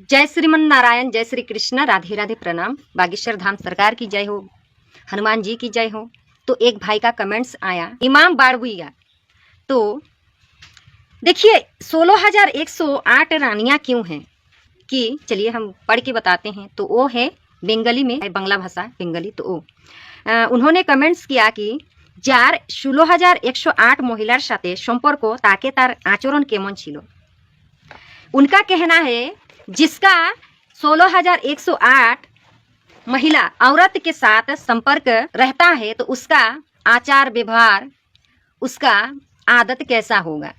जय श्रीमन नारायण, जय श्री कृष्ण, राधे राधे, प्रणाम। बागेश्वर धाम सरकार की जय हो, हनुमान जी की जय हो। तो एक भाई का कमेंट्स आया, इमाम बाड़बुइया। तो देखिए 16,108 रानियां क्यों हैं कि चलिए हम पढ़ के बताते हैं। तो वो है बेंगली में, बांग्ला भाषा बेंगली। तो वो उन्होंने कमेंट्स किया कि যার 16,108 মহিলার সাথে সম্পর্ক তাকে তার আচরণ কেমন ছিল। उनका कहना है जिसका 16,108 महिला औरत के साथ संपर्क रहता है तो उसका आचार व्यवहार, उसका आदत कैसा होगा।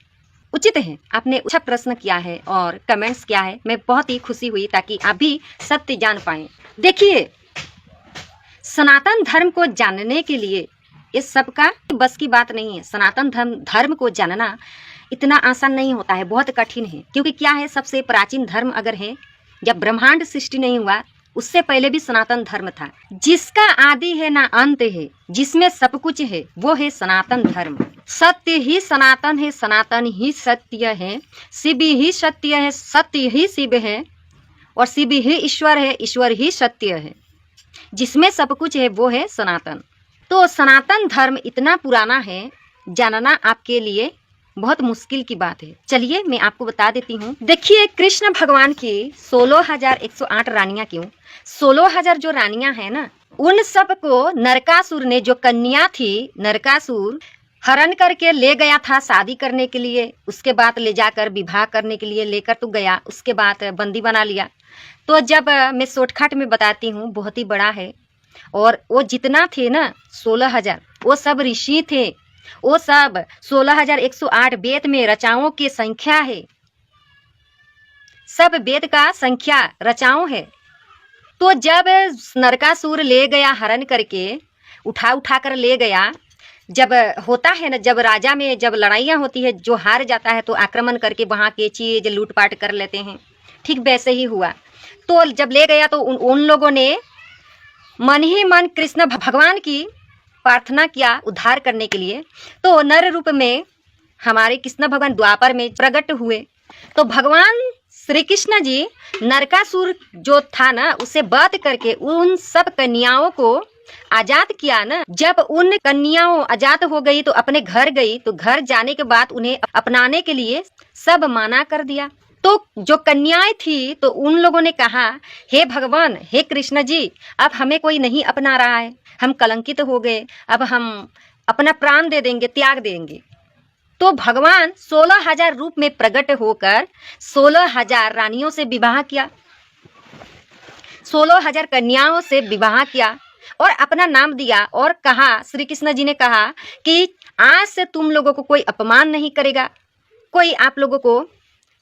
उचित है, आपने अच्छा प्रश्न किया है और कमेंट्स किया है। मैं बहुत ही खुशी हुई ताकि आप भी सत्य जान पाएं। देखिए सनातन धर्म को जानने के लिए ये सबका बस की बात नहीं है। सनातन धर्म को जानना इतना आसान नहीं होता है, बहुत कठिन है। क्योंकि क्या है, सबसे प्राचीन धर्म अगर है, जब ब्रह्मांड सृष्टि नहीं हुआ उससे पहले भी सनातन धर्म था। जिसका आदि है ना अंत है, जिसमें सब कुछ है, वो है सनातन धर्म। सत्य ही सनातन है, सनातन ही सत्य है, शिव ही सत्य है, सत्य ही शिव है, और शिव ही ईश्वर है, ईश्वर ही सत्य है। जिसमें सब कुछ है वो है सनातन। तो सनातन धर्म इतना पुराना है, जानना आपके लिए बहुत मुश्किल की बात है। चलिए मैं आपको बता देती हूँ। देखिए कृष्ण भगवान की 16,108 रानियां क्यों। 16,000 जो रानियां हैं ना, उन सब को नरकासुर ने, जो कन्या थी, नरकासुर हरण करके ले गया था शादी करने के लिए। उसके बाद ले जाकर विवाह करने के लिए लेकर तो गया, उसके बाद बंदी बना लिया। तो जब मैं शॉर्टकट में बताती हूँ, बहुत ही बड़ा है। और वो जितना थे ना 16,000, वो सब ऋषि थे। वो सब 16,108 वेद में रचाओं की संख्या है। सब वेद का संख्या रचाओं है। तो जब नरकासुर ले गया, हरण करके उठा कर ले गया, जब होता है ना, जब राजा में जब लड़ाइयाँ होती है, जो हार जाता है तो आक्रमण करके वहाँ के चीज लूटपाट कर लेते हैं। ठीक वैसे ही हुआ। तो जब ले गया तो उन लोगों ने मन ही मन कृष्ण भगवान की प्रार्थना किया उद्धार करने के लिए। तो नर रूप में हमारे कृष्ण भगवान द्वापर में प्रकट हुए। तो भगवान श्री कृष्ण जी नरकासुर जो था ना, उसे वध करके उन सब कन्याओं को आजाद किया ना। जब उन कन्याओं आजाद हो गई तो अपने घर गई। तो घर जाने के बाद उन्हें अपनाने के लिए सब मना कर दिया। तो जो कन्याएं थी तो उन लोगों ने कहा, हे भगवान, हे कृष्ण जी, अब हमें कोई नहीं अपना रहा है, हम कलंकित हो गए, अब हम अपना प्राण दे देंगे, त्याग देंगे। तो भगवान 16,000 रूप में प्रकट होकर 16,000 रानियों से विवाह किया, 16,000 कन्याओं से विवाह किया और अपना नाम दिया। और कहा, श्री कृष्ण जी ने कहा कि आज से तुम लोगों को कोई अपमान नहीं करेगा, कोई आप लोगों को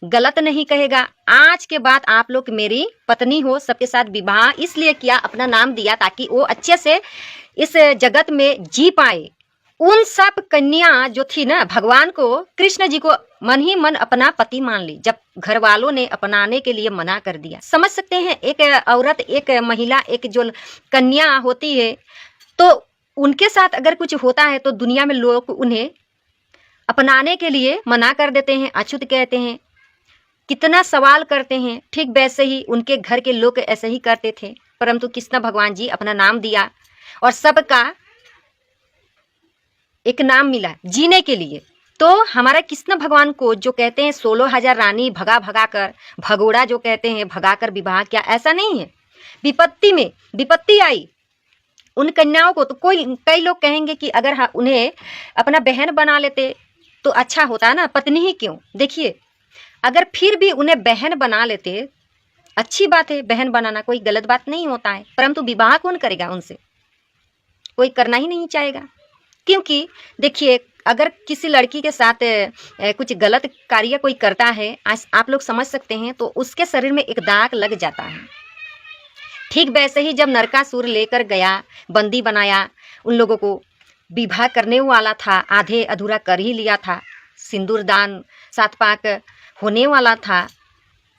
गलत नहीं कहेगा। आज के बाद आप लोग मेरी पत्नी हो। सबके साथ विवाह इसलिए किया, अपना नाम दिया, ताकि वो अच्छे से इस जगत में जी पाए। उन सब कन्या जो थी ना, भगवान को, कृष्ण जी को मन ही मन अपना पति मान ली, जब घर वालों ने अपनाने के लिए मना कर दिया। समझ सकते हैं, एक औरत, एक महिला, एक जो कन्या होती है, तो उनके साथ अगर कुछ होता है तो दुनिया में लोग उन्हें अपनाने के लिए मना कर देते हैं, अछूत कहते हैं, कितना सवाल करते हैं। ठीक वैसे ही उनके घर के लोग ऐसे ही करते थे। परंतु कृष्ण भगवान जी अपना नाम दिया और सबका एक नाम मिला जीने के लिए। तो हमारा कृष्ण भगवान को जो कहते हैं 16,000 रानी भगा कर, भगोड़ा जो कहते हैं, भगा कर विवाह किया, ऐसा नहीं है। विपत्ति में विपत्ति आई उन कन्याओं को। तो कई लोग कहेंगे कि अगर उन्हें अपना बहन बना लेते तो अच्छा होता ना, पत्नी ही क्यों। देखिए अगर फिर भी उन्हें बहन बना लेते, अच्छी बात है, बहन बनाना कोई गलत बात नहीं होता है। परंतु विवाह कौन करेगा उनसे, कोई करना ही नहीं चाहेगा। क्योंकि देखिए अगर किसी लड़की के साथ कुछ गलत कार्य कोई करता है, आज आप लोग समझ सकते हैं, तो उसके शरीर में एक दाग लग जाता है। ठीक वैसे ही जब नरकासुर लेकर गया, बंदी बनाया, उन लोगों को विवाह करने वाला था, आधे अधूरा कर ही लिया था, सिंदूर दान 7 पाक होने वाला था,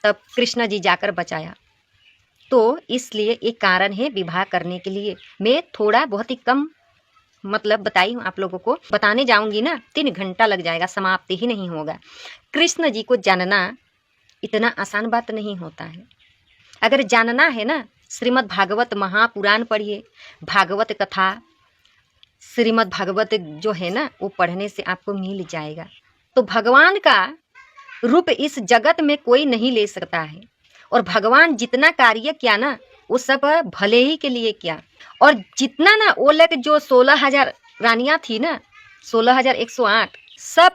तब कृष्ण जी जाकर बचाया। तो इसलिए एक कारण है विवाह करने के लिए। मैं थोड़ा बहुत ही कम मतलब बताई हूँ, आप लोगों को बताने जाऊंगी ना 3 घंटा लग जाएगा, समाप्ति ही नहीं होगा। कृष्ण जी को जानना इतना आसान बात नहीं होता है। अगर जानना है ना, श्रीमद् भागवत महापुराण पढ़िए, भागवत कथा, श्रीमद् भागवत जो है ना वो पढ़ने से आपको मिल जाएगा। तो भगवान का रूप इस जगत में कोई नहीं ले सकता है, और भगवान जितना कार्य किया ना वो सब भले ही के लिए किया। और जितना ना वो लोग जो 16,000 रानियां थी ना, 16,108 सब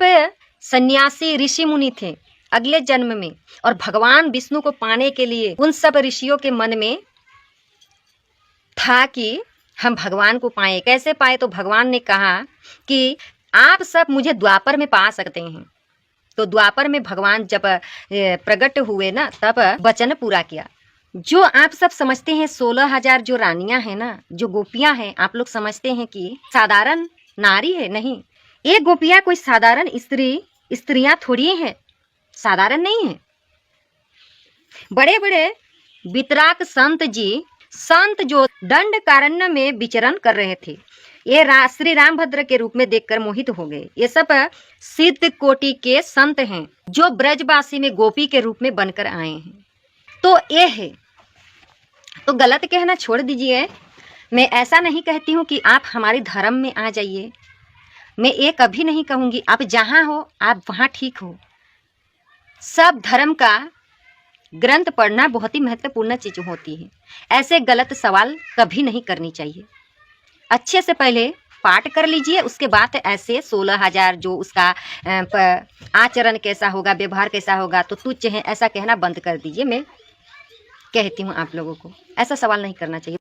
सन्यासी ऋषि मुनि थे अगले जन्म में, और भगवान विष्णु को पाने के लिए उन सब ऋषियों के मन में था कि हम भगवान को पाए। कैसे पाए? तो भगवान ने कहा कि आप सब मुझे द्वापर में पा सकते हैं। तो द्वापर में भगवान जब प्रकट हुए ना तब वचन पूरा किया। जो आप सब समझते हैं 16,000 जो रानियां हैं ना, जो गोपियां हैं, आप लोग समझते हैं कि साधारण नारी है। नहीं, एक गोपियां कोई साधारण स्त्रियां थोड़ी हैं, साधारण नहीं है। बड़े बड़े वितराग संत जो दंडकारण्य में विचरण कर रहे थे, ये श्री रामभद्र के रूप में देखकर मोहित हो गए। ये सब सिद्ध कोटि के संत हैं जो ब्रजवासी में गोपी के रूप में बनकर आए हैं। तो ये है, तो गलत कहना छोड़ दीजिए। मैं ऐसा नहीं कहती हूँ कि आप हमारे धर्म में आ जाइए, मैं ये कभी नहीं कहूँगी। आप जहाँ हो आप वहाँ ठीक हो। सब धर्म का ग्रंथ पढ़ना बहुत ही महत्वपूर्ण चीज होती है। ऐसे गलत सवाल कभी नहीं करनी चाहिए। अच्छे से पहले पाठ कर लीजिए, उसके बाद ऐसे 16,000 जो उसका आचरण कैसा होगा, व्यवहार कैसा होगा, तो तुच्छ है ऐसा कहना बंद कर दीजिए। मैं कहती हूँ आप लोगों को ऐसा सवाल नहीं करना चाहिए।